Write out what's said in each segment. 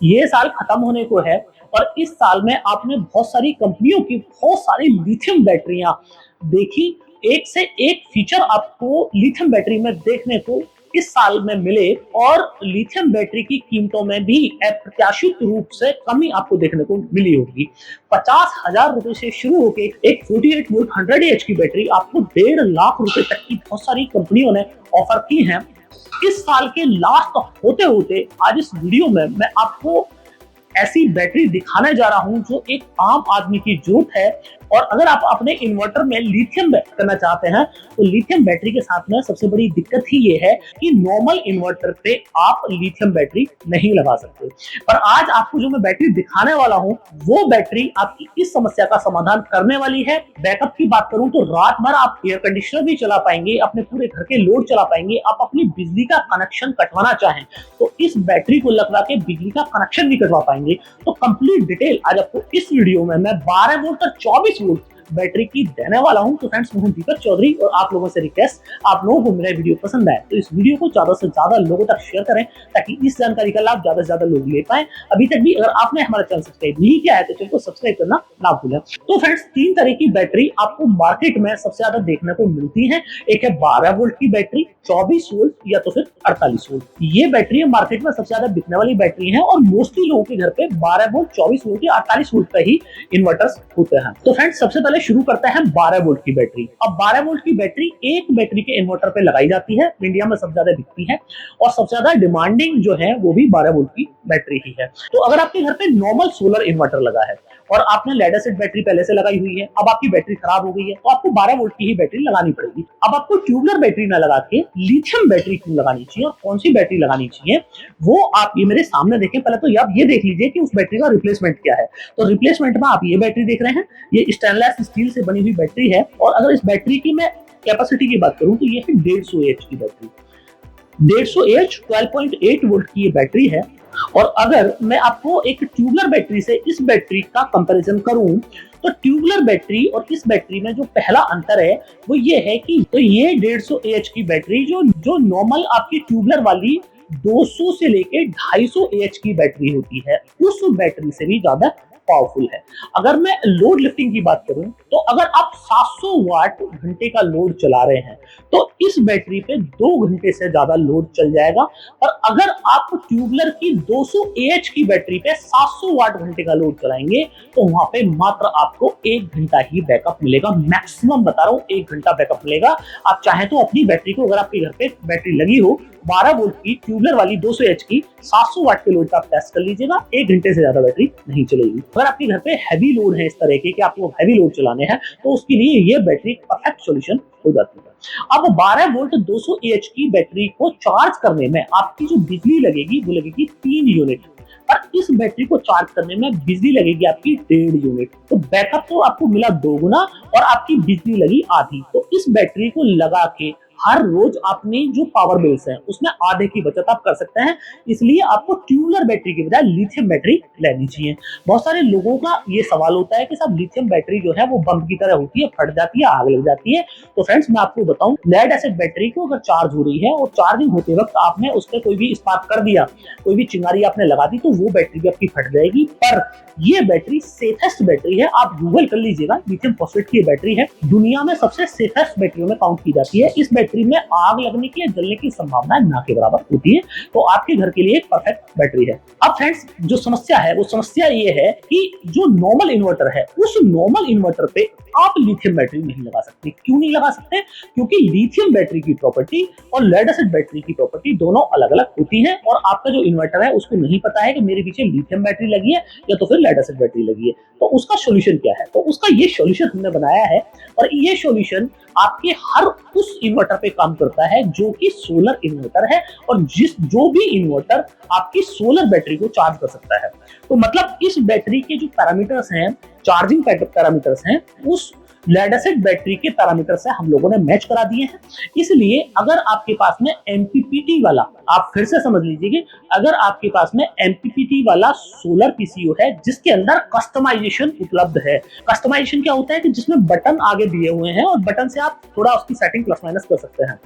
ये साल खत्म होने को है और इस साल में आपने बहुत सारी कंपनियों की बहुत सारी लिथियम बैटरियां देखी। एक से एक फीचर आपको लिथियम बैटरी में देखने को इस साल में मिले और लिथियम बैटरी की कीमतों में भी अप्रत्याशित रूप से कमी आपको देखने को मिली होगी। 50,000 रुपए से शुरू होकर एक 48 वोल्ट 100 AH की बैटरी आपको 1.5 लाख रुपए तक की बहुत सारी कंपनियों ने ऑफर की है। इस साल के लास्ट होते होते आज इस वीडियो में मैं आपको ऐसी बैटरी दिखाने जा रहा हूं जो एक आम आदमी की जरूरत है। और अगर आप अपने इन्वर्टर में लिथियम करना चाहते हैं तो लिथियम बैटरी के साथ में सबसे बड़ी दिक्कत ही ये है कि नॉर्मल इन्वर्टर पे आप लिथियम बैटरी नहीं लगा सकते। पर आज आपको जो मैं बैटरी दिखाने वाला हूं वो बैटरी आपकी इस समस्या का समाधान करने वाली है। बैकअप की बात करूं तो रात भर आप एयर कंडीशनर भी चला पाएंगे, अपने पूरे घर के लोड चला पाएंगे। आप अपनी बिजली का कनेक्शन कटवाना चाहें तो इस बैटरी को लगवा के बिजली का कनेक्शन भी कटवा पाएंगे। तो कंप्लीट डिटेल आज आपको इस वीडियो में मैं 12 वोल्ट और 24 वोल्ट बैटरी की देने वाला हूं। तो फ्रेंड्स, मैं हूं दीपक चौधरी और आप लोगों से रिक्वेस्ट, आप लोगों को मेरा वीडियो पसंद आए तो इस वीडियो को ज्यादा से ज्यादा लोगों तक शेयर करें ताकि इस जानकारी का लाभ ज्यादा से ज्यादा लोग ले पाए। अभी तक भी अगर आपने हमारा चैनल सब्सक्राइब नहीं किया है तो चैनल को सब्सक्राइब करना ना भूलें। तो फ्रेंड्स, 3 तरह की बैटरी आपको मार्केट में सबसे ज्यादा देखने को मिलती है। एक है 12 वोल्ट की बैटरी, 24 वोल्ट या तो फिर 48 वोल्ट। ये बैटरी मार्केट में सबसे ज्यादा बिकने वाली बैटरी है और मोस्टली लोगों के घर पे 12 वोल्ट, 24 वोल्ट या 48 वोल्ट का ही इन्वर्टर्स होते हैं। तो फ्रेंड्स, सबसे पहले शुरू करते हैं 12 वोल्ट की बैटरी। अब 12 वोल्ट की बैटरी एक बैटरी के इन्वर्टर पे लगाई जाती है, इंडिया में सबसे ज्यादा बिकती है और सबसे ज्यादा डिमांडिंग जो है वो भी 12 वोल्ट की बैटरी ही है। तो अगर आपके घर पे नॉर्मल सोलर इन्वर्टर लगा है और आपने लेड एसिड बैटरी पहले से लगाई हुई है, अब आपकी बैटरी खराब हो गई है तो आपको 12 वोल्ट की ही बैटरी लगानी पड़ेगी। अब आपको ट्यूबलर बैटरी ना लगा के लिथियम बैटरी क्यों लगानी चाहिए और कौन सी बैटरी लगानी चाहिए वो आप ये मेरे सामने देखें। पहले तो आप ये देख लीजिए कि उस बैटरी का रिप्लेसमेंट क्या है। तो रिप्लेसमेंट में आप ये बैटरी देख रहे हैं, ये स्टेनलेस स्टील से बनी हुई बैटरी है और अगर इस बैटरी की मैं कैपेसिटी की बात करूं तो ये है 150 एच की बैटरी। 150 एच 12.8 वोल्ट की ये बैटरी है। और अगर मैं आपको एक ट्यूबलर बैटरी से इस बैटरी का कंपैरिजन करूं तो ट्यूबलर बैटरी और इस बैटरी में जो पहला अंतर है वो ये है कि तो ये 150 एच की बैटरी जो नॉर्मल आपकी ट्यूबलर वाली 200 से लेके 250 एच की बैटरी होती है उस बैटरी से भी ज्यादा पावरफुल है। अगर मैं लोड लिफ्टिंग की बात करूं तो अगर आप 700 वाट घंटे का लोड चला रहे हैं तो इस बैटरी पे 2 घंटे से ज्यादा लोड चल जाएगा। और अगर आप ट्यूबलर की 200 एएच की बैटरी पे 700 वाट घंटे का लोड चलाएंगे तो वहां पे मात्र आपको 1 घंटा ही बैकअप मिलेगा। मैक्सिमम बता रहा हूं 1 घंटा बैकअप मिलेगा। आप चाहे तो अपनी बैटरी को, अगर आपके घर पे बैटरी लगी हो 12 वोल्ट की ट्यूबलर वाली 200 एच की, 700 वाट के लोड का आप टेस्ट कर लीजिएगा, 1 घंटे से ज्यादा बैटरी नहीं चलेगी। अगर आपके घर पे हैवी लोड है इस तरह के कि आपको हैवी लोड चलाने हैं तो उसके लिए ये बैटरी परफेक्ट सॉल्यूशन हो जाती है। अब 12 वोल्ट 200 एच की बैटरी को चार्ज करने में आपकी जो बिजली लगेगी वो लगेगी 3 यूनिट, पर इस बैटरी को चार्ज करने में बिजली लगेगी आपकी 1.5 यूनिट। तो बैकअप तो आपको मिला 2 गुना और आपकी बिजली लगी आधी। तो इस बैटरी को लगा के हर रोज अपनी जो पावर बिल्स हैं उसमें आधे की बचत आप कर सकते हैं। इसलिए आपको ट्यूबलर बैटरी की बजाय लिथियम बैटरी लेनी चाहिए। बहुत सारे लोगों का ये सवाल होता है कि साहब लिथियम बैटरी जो है वो बम की तरह होती है, फट जाती है, आग लग जाती है। तो फ्रेंड्स, मैं आपको बताऊं, लेड एसिड बैटरी को अगर चार्ज हो रही है और चार्जिंग होते वक्त आपने उस पर कोई भी स्पार्क कर दिया, कोई भी चिंगारी आपने लगा दी तो वो बैटरी भी आपकी फट जाएगी। पर ये बैटरी सेफेस्ट बैटरी है। आप गूगल कर लीजिएगा, लिथियम फॉस्फेट की बैटरी है, दुनिया में सबसे सेफेस्ट बैटरियों में काउंट की जाती है। इस बैटरी में आग लगने की या जलने की संभावना ना के बराबर होती है। तो आपके घर के लिए एक परफेक्ट बैटरी है। अब फ्रेंड्स, जो समस्या है वो समस्या ये है कि जो नॉर्मल इन्वर्टर है उस नॉर्मल इन्वर्टर पे आप लिथियम बैटरी नहीं लगा सकते। क्यों नहीं लगा सकते? क्योंकि लिथियम बैटरी की प्रॉपर्टी और लेड एसिड बैटरी की प्रॉपर्टी दोनों अलग अलग होती है और आपका जो इन्वर्टर है उसको नहीं पता है कि मेरे पीछे लिथियम बैटरी लगी है या तो फिर लेड एसिड बैटरी लगी है। तो उसका सॉल्यूशन क्या है? तो उसका ये सॉल्यूशन हमने बनाया है और ये सॉल्यूशन आपके हर उस इन्वर्टर पे काम करता है जो कि सोलर इन्वर्टर है और जो भी इन्वर्टर आपकी सोलर बैटरी को चार्ज कर सकता है। तो मतलब इस बैटरी के जो पैरामीटर्स हैं, चार्जिंग पैरामीटर्स हैं, उस लेड एसिड बैटरी के पैरामीटर से हम लोगों ने मैच करा दिए हैं। इसलिए अगर आपके पास में एमपीपीटी वाला, आप फिर से समझ लीजिए कि अगर आपके पास में एमपीपीटी वाला सोलर पीसीयू है जिसके अंदर कस्टमाइजेशन उपलब्ध है। कस्टमाइजेशन क्या होता है कि जिसमें बटन आगे दिए हुए हैं और बटन से आप थोड़ा उसकी सेटिंग प्लस माइनस कर सकते हैं,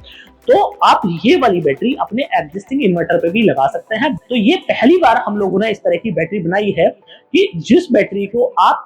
तो आप ये वाली बैटरी अपने एग्जिस्टिंग इन्वर्टर पे भी लगा सकते हैं। तो ये पहली बार हम लोगों ने इस तरह की बैटरी बनाई है कि जिस बैटरी को आप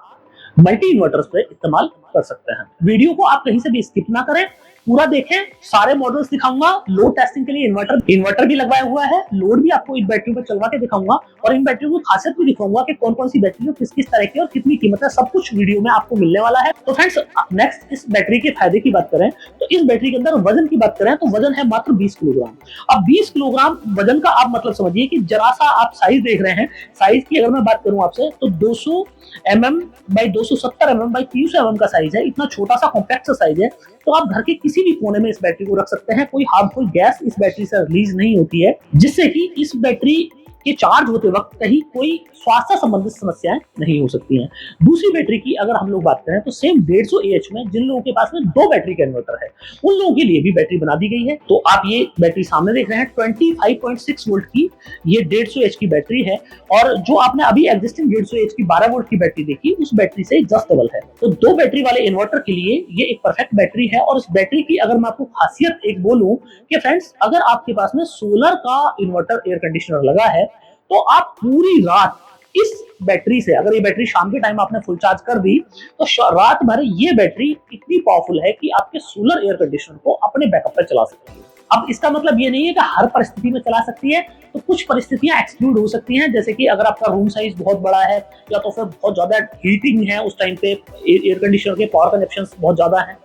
मल्टी इन्वर्टर्स पे इस्तेमाल कर सकते हैं। वीडियो को आप कहीं से भी स्किप ना करें, पूरा देखें, सारे मॉडल्स दिखाऊंगा। लोड टेस्टिंग के लिए इन्वर्टर भी लगवाया हुआ है, लोड भी आपको इन बैटरियों पर चलवा के दिखाऊंगा और इन बैटरियों की खासियत भी दिखाऊंगा कि कौन कौन सी बैटरी किस किस तरह की और कितनी कीमत है, सब कुछ वीडियो में आपको मिलने वाला है। तो फ्रेंड्स, नेक्स्ट इस बैटरी के फायदे की बात करें तो इस बैटरी के अंदर वजन की बात करें तो वजन है मात्र 20 किलोग्राम। अब 20 किलोग्राम वजन का आप मतलब समझिए कि जरा सा आप साइज देख रहे हैं। साइज की अगर मैं बात करूं आपसे तो 200 mm by 270 mm by 300 mm का साइज है। इतना छोटा सा कॉम्पैक्ट सा साइज है, तो आप घर के किसी भी कोने में इस बैटरी को रख सकते हैं। कोई हार्मफुल गैस इस बैटरी से रिलीज नहीं होती है, जिससे कि इस बैटरी के चार्ज होते वक्त कहीं कोई स्वास्थ्य संबंधित समस्याएं नहीं हो सकती हैं। दूसरी बैटरी की अगर हम लोग बात करें तो सेम 150 AH में जिन लोगों के पास में 2 बैटरी का इन्वर्टर है उन लोगों के लिए भी बैटरी बना दी गई है। तो आप ये बैटरी सामने देख रहे हैं 25.6 वोल्ट की, ये 150 AH की बैटरी है। और जो आपने अभी एग्जिस्टिंग 150 AH की 12 वोल्ट की बैटरी देखी उस बैटरी से जस्ट डबल है। तो 2 बैटरी वाले इन्वर्टर के लिए ये एक परफेक्ट बैटरी है। और इस बैटरी की अगर मैं आपको खासियत एक बोलूं कि फ्रेंड्स, अगर आपके पास में सोलर का इन्वर्टर एयर कंडीशनर लगा है तो आप पूरी रात इस बैटरी से, अगर ये बैटरी शाम के टाइम आपने फुल चार्ज कर दी तो रात भर ये बैटरी इतनी पावरफुल है कि आपके सोलर एयर कंडीशनर को अपने बैकअप पर चला सकती है। अब इसका मतलब ये नहीं है कि हर परिस्थिति में चला सकती है, तो कुछ परिस्थितियां एक्सक्लूड हो सकती हैं, जैसे कि अगर आपका रूम साइज बहुत बड़ा है या तो फिर बहुत ज्यादा हीटिंग है, उस टाइम पे एयर कंडीशनर के पावर कंजप्शन बहुत ज्यादा है,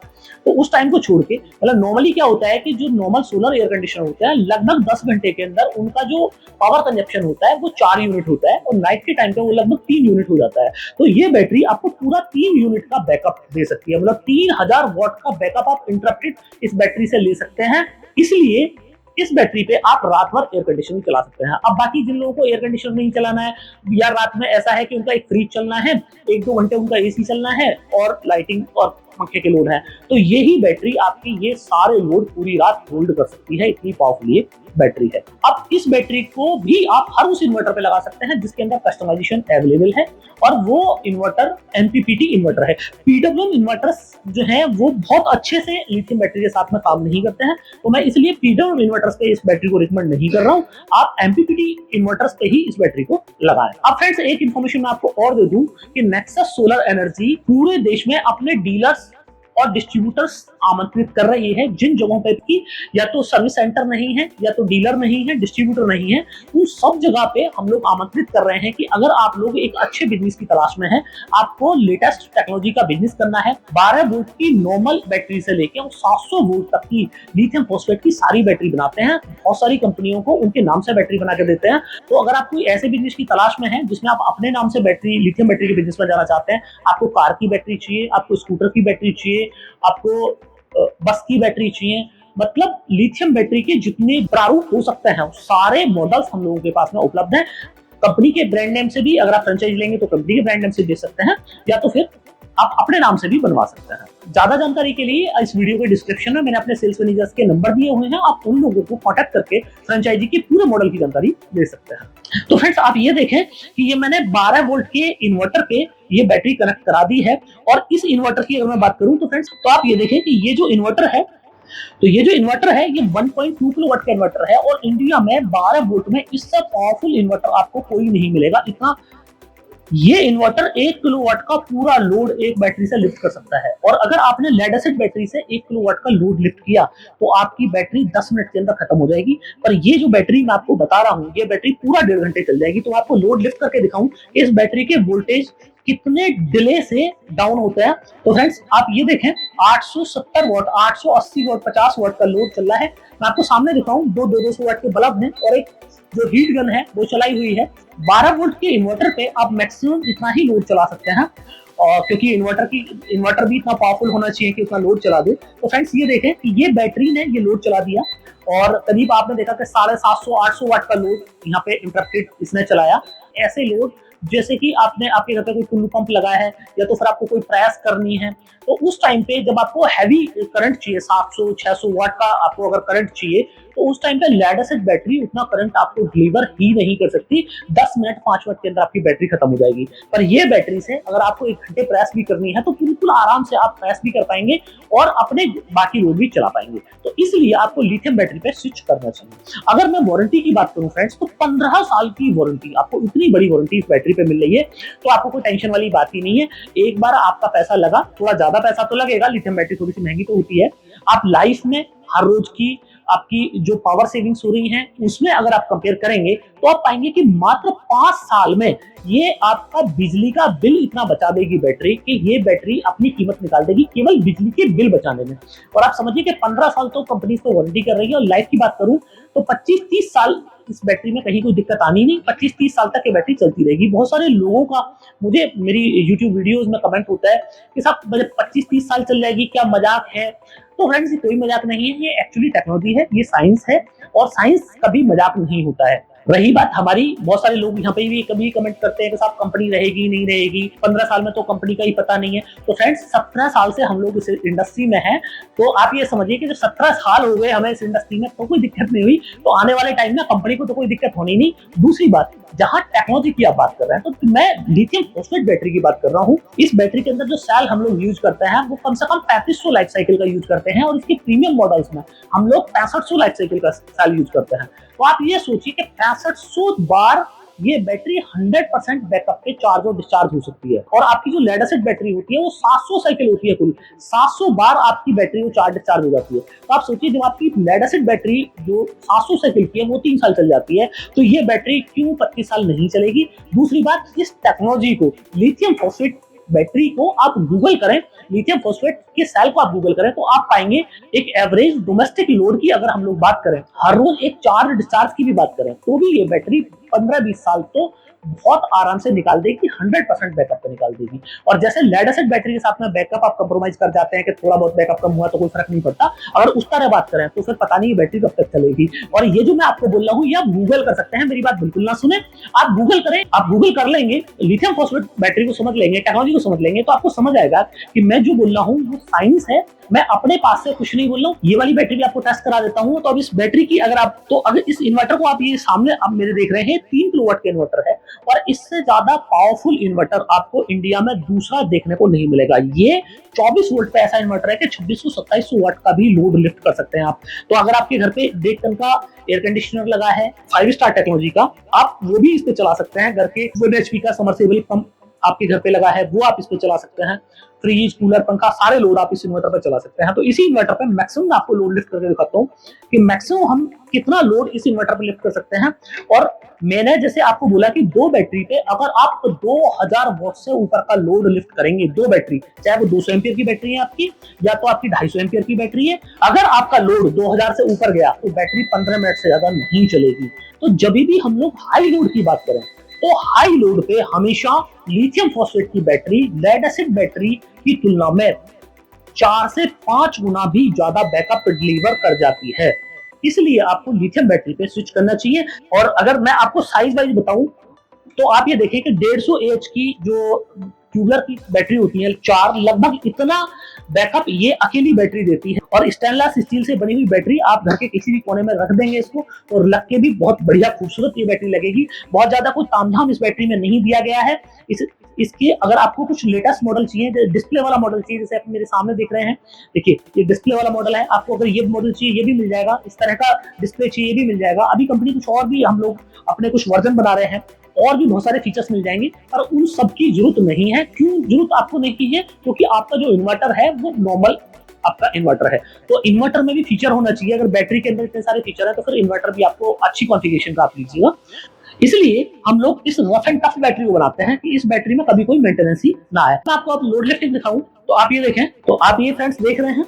तो उस टाइम को छोड़ के, मतलब नॉर्मली क्या होता है कि जो नॉर्मल सोलर एयर कंडीशनर होता है लगभग 10 घंटे के अंदर उनका जो पावर कंजप्शन होता है वो 4 यूनिट होता है और नाइट के टाइम पे वो लगभग 3 यूनिट हो जाता है। तो ये बैटरी आपको पूरा 3 यूनिट का बैकअप दे सकती है, मतलब 3000 वॉट का बैकअप आप इंटरप्टेड इस बैटरी से ले सकते हैं। इसलिए इस बैटरी पे आप रात भर एयर कंडीशनिंग चला सकते हैं। अब बाकी जिन लोगों को एयर कंडीशनर नहीं चलाना है या रात में ऐसा है कि उनका एक फ्रिज चलना है, 1-2 घंटे उनका एसी चलना है और लाइटिंग और पंखे के लोड है, तो यही बैटरी आपकी ये सारे लोड पूरी रात होल्ड कर सकती है। इतनी पावरफुल ये बैटरी है। अब इस बैटरी को भी आप हर उस इन्वर्टर पे लगा सकते हैं जिसके अंदर कस्टमाइजेशन अवेलेबल है और वो इन्वर्टर एमपीपीटी इन्वर्टर है। पीडब्ल्यूएम इन्वर्टर्स जो है वो बहुत अच्छे से लिथियम बैटरी के साथ में काम नहीं करते हैं, तो मैं इसलिए पीडब्ल्यूएम इन्वर्टर्स पे इस बैटरी को रिकमेंड नहीं कर रहा हूं। आप एमपीपीटी इन्वर्टर्स पे ही इस बैटरी को लगाएं। अब फ्रेंड्स, एक इन्फॉर्मेशन मैं आपको और दे दूं कि नेक्सस सोलर एनर्जी पूरे देश में अपने डीलर्स और डिस्ट्रीब्यूटर्स आमंत्रित कर रही है जिन जगहों पे की या तो सर्विस सेंटर नहीं है या तो डीलर नहीं है, डिस्ट्रीब्यूटर नहीं है, उन सब जगह पे हम लोग आमंत्रित कर रहे हैं कि अगर आप लोग एक अच्छे बिजनेस की तलाश में हैं, आपको लेटेस्ट टेक्नोलॉजी का बिजनेस करना है, 12 वोल्ट की नॉर्मल बैटरी से लेके और 700 वोल्ट तक की लिथियम फॉस्फेट की सारी बैटरी बनाते हैं। बहुत सारी कंपनियों को उनके नाम से बैटरी बना के देते हैं। तो अगर आप कोई ऐसे बिजनेस की तलाश में है जिसमें आप अपने नाम से बैटरी, लिथियम बैटरी के बिजनेस में जाना चाहते हैं, आपको कार की बैटरी चाहिए, आपको स्कूटर की बैटरी चाहिए, आपको बस की बैटरी चाहिए, मतलब लिथियम बैटरी के जितने प्रारूप हो सकते हैं सारे मॉडल्स हम लोगों के पास में उपलब्ध हैं। कंपनी के ब्रांड नेम से भी, अगर आप फ्रेंचाइज लेंगे तो कंपनी के ब्रांड नेम से दे सकते हैं या तो फिर आप अपने नाम से भी बनवा सकते हैं। ज्यादा जानकारी के लिए इस वीडियो के डिस्क्रिप्शन में मैंने अपने सेल्स मैनेजर्स के नंबर दिए हुए हैं, आप उन लोगों को कांटेक्ट करके फ्रेंचाइजी के पूरे मॉडल की जानकारी ले सकते हैं। तो फ्रेंड्स, आप ये देखें कि ये मैंने 12 वोल्ट के इन्वर्टर पे ये बैटरी कनेक्ट करा दी है। और इस इन्वर्टर की अगर मैं बात करूं तो फ्रेंड्स, तो आप ये देखें कि ये जो इन्वर्टर है, तो ये जो इन्वर्टर है ये 1.2 किलोवाट का इन्वर्टर है और इंडिया में 12 वोल्ट में इससे पावरफुल इन्वर्टर आपको कोई नहीं मिलेगा। इतना ये इन्वर्टर 1 किलोवाट का पूरा लोड एक बैटरी से लिफ्ट कर सकता है। और अगर आपने लेड एसिड बैटरी से 1 किलोवाट का लोड लिफ्ट किया तो आपकी बैटरी 10 मिनट के अंदर खत्म हो जाएगी। पर ये जो बैटरी मैं आपको बता रहा हूँ, ये बैटरी पूरा 1.5 घंटे चल जाएगी। तो मैं आपको लोड लिफ्ट करके दिखाऊं इस बैटरी के वोल्टेज कितने डिले से डाउन होता है। तो फ्रेंड्स, आप ये देखें 870 वॉट, 880 वॉट, 50 वॉट का लोड चल रहा है। मैं आपको सामने दिखाऊं, 200 वॉट के बल्ब हैं और एक जो हीट गन है वो चलाई हुई है। 12 वोल्ट के इन्वर्टर पे आप मैक्सिमम इतना ही लोड चला सकते हैं, और क्योंकि इन्वर्टर भी इतना पावरफुल होना चाहिए कि उतना लोड चला दे। तो फ्रेंड्स, ये देखें कि ये बैटरी ने ये लोड चला दिया और करीब आपने देखा कि 750-800 वाट का लोड यहाँ पे इंटरप्टेड इसने चलाया। ऐसे लोड जैसे कि आपने आपके घर पे कोई टुल्लू पंप लगाया है या तो फिर आपको कोई प्रेस करनी है, तो उस टाइम पे जब आपको हैवी करंट चाहिए, 700-600 वाट का आपको अगर करंट चाहिए, तो उस टाइम पे लेड एसिड बैटरी उतना करंट आपको डिलीवर ही नहीं कर सकती। 10 मिनट 5 मिनट के अंदर आपकी बैटरी खत्म हो जाएगी। पर ये बैटरी से अगर आपको 1 घंटे प्रेस भी करनी है तो बिल्कुल आराम से आप प्रेस भी कर पाएंगे और अपने बाकी लोड भी चला पाएंगे। तो इसलिए आपको लिथियम बैटरी पे स्विच करना चाहिए। अगर मैं वारंटी की बात करूं फ्रेंड्स, तो 15 साल की वारंटी, आपको इतनी बड़ी वारंटी इस बैटरी पे मिल रही है, तो आपको कोई टेंशन वाली बात ही नहीं है। एक बार आपका पैसा लगा, थोड़ा ज्यादा पैसा तो लगेगा, लिथियम बैटरी थोड़ी सी महंगी तो होती है। आप लाइफ में हर रोज की आपकी जो पावर सेविंग्स हो रही हैं उसमें अगर आप कंपेयर करेंगे तो आप पाएंगे कि मात्र 5 साल में ये आपका बिजली का बिल इतना बचा देगी बैटरी, कि ये बैटरी अपनी कीमत निकाल देगी केवल बिजली के बिल बचाने में। और आप समझिए कि 15 साल तो कंपनी इसको वारंटी कर रही है, और लाइफ की बात करूं तो 25-30 साल इस बैटरी में कहीं कोई दिक्कत आनी नहीं, 25-30 साल तक ये बैटरी चलती रहेगी। बहुत सारे लोगों का मुझे मेरी यूट्यूब वीडियोस में कमेंट होता है कि साहब 25-30 साल चल जाएगी, क्या मजाक है? तो फ्रेंड्स, ये कोई मजाक नहीं है, ये एक्चुअली टेक्नोलॉजी है, ये साइंस है, और साइंस कभी मजाक नहीं होता है। रही बात हमारी, बहुत सारे लोग यहाँ पे भी कभी कमेंट करते हैं कि साहब कंपनी रहेगी नहीं रहेगी, 15 साल में तो कंपनी का ही पता नहीं है। तो फ्रेंड्स, 17 साल से हम लोग इस इंडस्ट्री में हैं, तो आप ये समझिए कि जब 17 साल हो गए हमें इस इंडस्ट्री में, तो कोई दिक्कत नहीं हुई, तो आने वाले टाइम में कंपनी को तो कोई दिक्कत होनी नहीं। दूसरी बात, जहां टेक्नोलॉजी की आप बात कर रहे हैं, तो मैं लिथियम फॉस्फेट बैटरी की बात कर रहा हूँ। इस बैटरी के अंदर जो सेल हम लोग यूज करते हैं वो कम से कम 3500 लाइफ साइकिल का यूज करते हैं, और इसके प्रीमियम मॉडल्स में हम लोग 6500 लाइफ साइकिल का सेल यूज करते हैं। तो आप ये सोचिए कि 6500 बार ये बैटरी 100% बैकअप पे चार्ज और डिस्चार्ज हो सकती है। और आपकी जो लेड एसिड बैटरी होती है वो 700 साइकिल होती है, कुल 700 बार आपकी बैटरी वो चार्ज डिस्चार्ज हो जाती है। तो आप सोचिए, जब आपकी लेड एसिड बैटरी जो 700 साइकिल की है वो 3 साल चल जाती है, तो ये बैटरी क्यों 25 साल नहीं चलेगी? दूसरी बात, इस टेक्नोलॉजी को, लिथियम फॉस्फेट बैटरी को आप गूगल करें, लिथियम फॉस्फेट के सेल को आप गूगल करें, तो आप पाएंगे एक एवरेज डोमेस्टिक लोड की अगर हम लोग बात करें, हर रोज एक चार्ज डिस्चार्ज की भी बात करें, तो भी ये बैटरी 15-20 साल तो बहुत आराम से निकाल देगी, 100% बैकअप पे निकाल देगी। और जैसे लेड एसिड बैटरी के साथ में बैकअप आप कंप्रोमाइज कर जाते हैं कि थोड़ा बहुत बैकअप कम हुआ तो कोई फर्क नहीं पड़ता, अगर उस तरह बात करें तो फिर पता नहीं बैटरी कब तक चलेगी। और ये जो मैं आपको बोल रहा हूँ, ये आप गूगल कर सकते हैं, मेरी बात बिल्कुल ना सुने, आप गूगल करें, आप गूगल कर लेंगे, लिथियम फॉस्फेट बैटरी को समझ लेंगे, टेक्नोलॉजी को समझ लेंगे, तो आपको समझ आएगा कि मैं जो बोल रहा हूँ वो साइंस है, मैं अपने पास से कुछ नहीं बोल रहा हूँ। ये वाली बैटरी भी आपको टेस्ट करा देता हूँ। तो अब इस बैटरी की अगर इस इन्वर्टर को आप ये सामने आप मेरे देख रहे हैं, 3 किलोवाट का इन्वर्टर है, और इससे ज्यादा पावरफुल इन्वर्टर आपको इंडिया में दूसरा देखने को नहीं मिलेगा। ये 24 वोल्ट पे ऐसा इन्वर्टर है कि 2600-2700 वाट का भी लोड लिफ्ट कर सकते हैं आप। तो अगर आपके घर पे 1.5 टन का एयर कंडीशनर लगा है 5 स्टार टेक्नोलॉजी का, आप वो भी इस पे चला सकते हैं। घर के 1 HP का समरसेबल पंप आपके घर पे लगा है, वो आप इस पे चला सकते हैं। फ्रिज, कूलर, पंखा, सारे लोड आप इस इन्वर्टर पे चला सकते हैं। तो इसी इन्वर्टर पे मैक्सिमम आपको लोड लिफ्ट करके दिखाता हूँ कि मैक्सिमम हम कितना लोड इस इन्वर्टर पे लिफ्ट कर सकते हैं। और मैंने जैसे आपको बोला कि 2 बैटरी पे अगर आप 2000 वॉट से ऊपर का लोड लिफ्ट करेंगे, 2 बैटरी, चाहे वो 200 एम्पियर की बैटरी है आपकी या तो आपकी 250 एम्पियर की बैटरी है, अगर आपका लोड 2000 से ऊपर गया तो बैटरी 15 मिनट से ज्यादा नहीं चलेगी। तो जब भी हम लोग हाई लोड की बात करें, तो हाई लोड पे हमेशा लिथियम फॉस्फेट की बैटरी लेड एसिड बैटरी की तुलना में 4 से 5 गुना भी ज्यादा बैकअप डिलीवर कर जाती है। इसलिए आपको लिथियम बैटरी पे स्विच करना चाहिए। और अगर मैं आपको साइज वाइज बताऊं, तो आप ये देखिए कि 150 AH की जो ट्यूबलर की बैटरी होती है, 4 लगभग इतना बैकअप ये अकेली बैटरी देती है। और स्टेनलेस स्टील से बनी हुई बैटरी आप घर के किसी भी कोने में रख देंगे इसको, और लग के भी बहुत बढ़िया खूबसूरत ये बैटरी लगेगी। बहुत ज्यादा कोई तामझाम इस बैटरी में नहीं दिया गया है। इसके अगर आपको कुछ लेटेस्ट मॉडल चाहिए, डिस्प्ले वाला मॉडल चाहिए, जैसे आप मेरे सामने देख रहे हैं, देखिए ये डिस्प्ले वाला मॉडल है, आपको अगर ये मॉडल चाहिए ये भी मिल जाएगा, इस तरह का डिस्प्ले चाहिए ये भी मिल जाएगा। अभी कंपनी कुछ और भी हम लोग अपने कुछ वर्जन बना रहे हैं, और भी बहुत सारे फीचर्स मिल जाएंगे, पर उन सब की जरूरत नहीं है। क्यों जरूरत आपको नहीं की है? क्योंकि आपका जो इन्वर्टर है वो नॉर्मल आपका इन्वर्टर है, तो इन्वर्टर में भी फीचर होना चाहिए। अगर बैटरी के अंदर इतने सारे फीचर है तो फिर इन्वर्टर भी आपको अच्छी कॉन्फ़िगरेशन का आप लीजिएगा। इसलिए हम लोग इस रफ एंड टफ बैटरी को बनाते हैं कि इस बैटरी में कभी कोई मेंटेनेंस ही ना आए। मैं आपको अब लोड लिफ्टिंग दिखाऊं, तो आप ये देखें, तो आप ये फ्रेंड्स देख रहे हैं,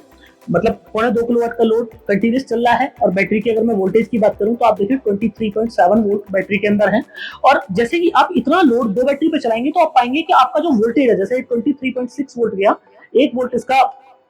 मतलब 2.25 किलोवाट का लोड कंटिन्यूस चल रहा है। और बैटरी की अगर मैं वोल्टेज की बात करूं तो आप देखिए 23.7 वोल्ट बैटरी के अंदर है। और जैसे कि आप इतना लोड 2 बैटरी पे चलाएंगे तो आप पाएंगे कि आपका जो वोल्टेज है, जैसे 23.6 वोल्ट गया, 1 वोल्ट इसका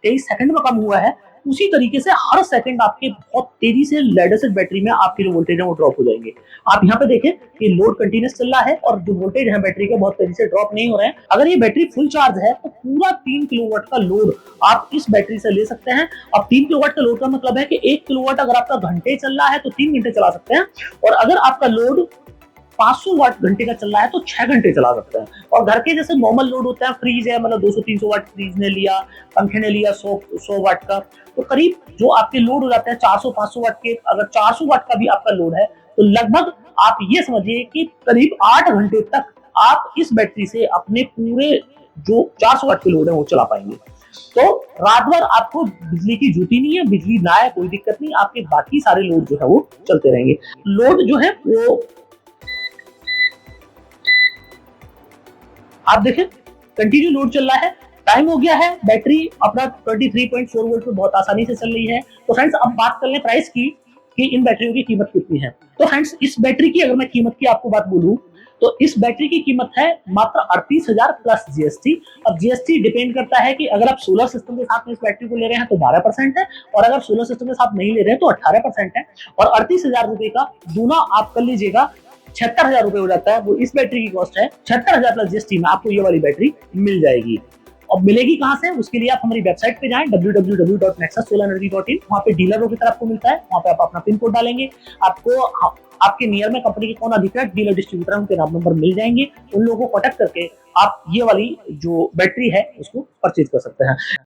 23 सेकंड में कम हुआ है, उसी तरीके से हर सेकंड आपके बहुत तेजी से लेड एसिड बैटरी में आपके जो वोल्टेज है वो ड्रॉप हो जाएंगे। आप यहाँ पे देखें कि लोड कंटिन्यूस चल रहा है और जो वोल्टेज है बैटरी का बहुत तेजी से ड्रॉप नहीं हो रहे हैं। अगर ये बैटरी फुल चार्ज है तो पूरा 3 किलोवाट का लोड आप इस बैटरी से ले सकते हैं। अब 3 किलोवाट का लोड का मतलब है कि 1 किलोवाट अगर आपका घंटे चल रहा है तो 3 घंटे चला सकते हैं, और अगर आपका लोड 500 वाट घंटे का चल रहा है तो 6 घंटे चला सकते हैं। और घर के जैसे नॉर्मल लोड होता है, फ्रीज है, मतलब 200-300 वाट फ्रीज ने लिया, पंखे ने लिया 100 वाट का, तो करीब जो आपके लोड हो जाते हैं 400-500 वाट के, अगर 400 वाट का भी आपका लोड है तो लगभग आप ये समझिए कि करीब 8 घंटे तक आप इस बैटरी से अपने पूरे जो 400 वाट के लोड है वो चला पाएंगे। तो रात भर आपको बिजली की जरूरत नहीं है, बिजली ना आए कोई दिक्कत नहीं, आपके बाकी सारे लोड जो है वो चलते रहेंगे। लोड जो है वो आप देखें कंटिन्यू लोड चल रहा है, टाइम हो गया है, बैटरी अपना 23.4 वोल्ट पे बहुत आसानी से चल रही है। तो फ्रेंड्स अब बात कर लें प्राइस की कि इन बैटरियों की कीमत कितनी है। तो फ्रेंड्स इस बैटरी की अगर मैं कीमत की आपको बात बोलूं तो इस बैटरी की कीमत है मात्र 38,000 प्लस जीएसटी। अब जीएसटी डिपेंड करता है कि अगर आप सोलर सिस्टम के साथ में इस बैटरी को ले रहे हैं तो 12% है, और अगर सोलर सिस्टम के साथ नहीं ले रहे हैं तो 18% है। और 38,000 रुपए का दूना आप कर लीजिएगा 76,000 रुपए हो जाता है, वो इस बैटरी की कॉस्ट है। 76,000 प्लस जीएसटी में आपको ये वाली बैटरी मिल जाएगी। और मिलेगी कहां से, उसके लिए आप हमारी वेबसाइट पे जाएं www.nexussolarenergy.in, वहां पे डीलरों की तरफ आपको मिलता है, वहां पे आप अपना पिन कोड डालेंगे, आपको आपके नियर में कंपनी के कौन अधिकृत डीलर डिस्ट्रीब्यूटर है उनके नाम नंबर मिल जाएंगे, उन लोगों को कॉन्टेक्ट करके आप ये वाली जो बैटरी है उसको परचेज कर सकते हैं।